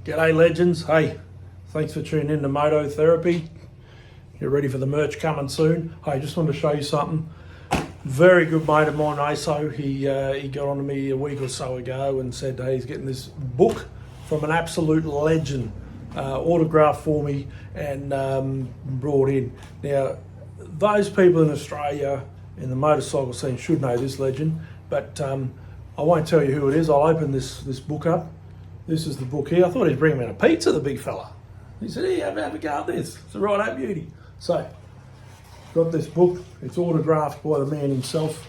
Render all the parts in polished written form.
G'day legends. Hey, thanks for tuning in to Moto Therapy. Get ready for the merch coming soon. Hey, just wanted to show you something. Very good mate of mine, Maso. He got on to me a week or so ago and said, hey, he's getting this book from an absolute legend, autographed for me and brought in. Now, those people in Australia in the motorcycle scene should know this legend, but I won't tell you who it is. I'll open this book up. This is the book here. I thought he'd bring me a pizza, the big fella. He said, hey, have a go at this. It's a right-out beauty. So, got this book. It's autographed by the man himself.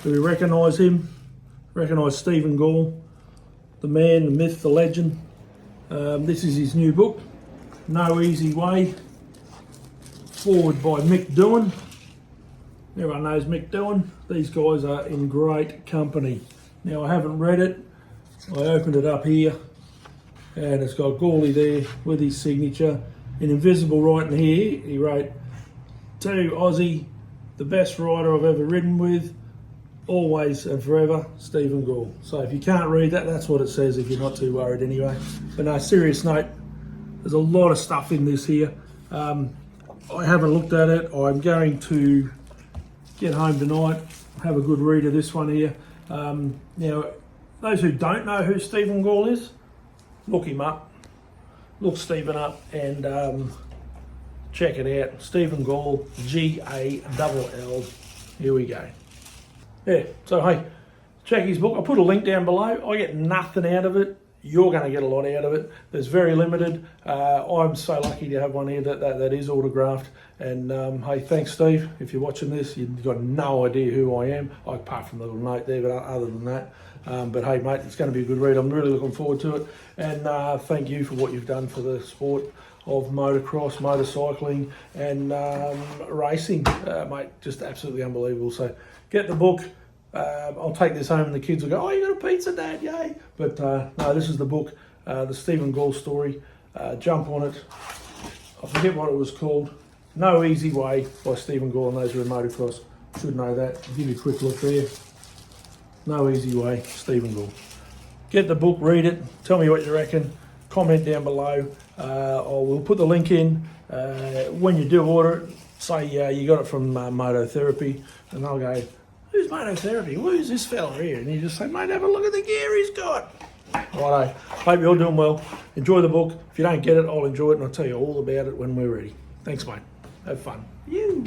Do we recognise him? Recognise Stephen Gall, the man, the myth, the legend. This is his new book, No Easy Way, forward by Mick Doohan. Everyone knows Mick Doohan. These guys are in great company. Now, I haven't read it. I opened it up here and it's got Gawley there with his signature. In invisible writing here, he wrote, "To Aussie, the best rider I've ever ridden with, always and forever, Stephen Gall." So if you can't read that, that's what it says if you're not too worried anyway. But no, serious note, there's a lot of stuff in this here. I haven't looked at it. I'm going to get home tonight, have a good read of this one here. Now, those who don't know who Stephen Gall is, look him up, look Stephen up and check it out. Stephen Gall, G-A-L-L. Here we go. Yeah, so hey, check his book. I'll put a link down below. I get nothing out of it. You're going to get a lot out of it. There's very limited. I'm so lucky to have one here that is autographed. And hey, thanks Steve. If you're watching this, you've got no idea who I am, apart from the little note there, but other than that. But hey mate, it's going to be a good read. I'm really looking forward to it. And thank you for what you've done for the sport of motocross, motorcycling and racing. Mate, just absolutely unbelievable. So get the book. I'll take this home and the kids will go, oh, you got a pizza, Dad, yay. But no, this is the book, the Stephen Gall Story. Jump on it. I forget what it was called. No Easy Way by Stephen Gall, and those who are in motocross should know that. I'll give you a quick look there. No Easy Way, Stephen Gall. Get the book, read it, tell me what you reckon. Comment down below. We'll put the link in. When you do order it, say you got it from Moto Therapy, and I'll go, who's Moto Therapy? Who's this fella here? And you just say, mate, have a look at the gear he's got. Righto. Hope you're all doing well. Enjoy the book. If you don't get it, I'll enjoy it and I'll tell you all about it when we're ready. Thanks, mate. Have fun. You.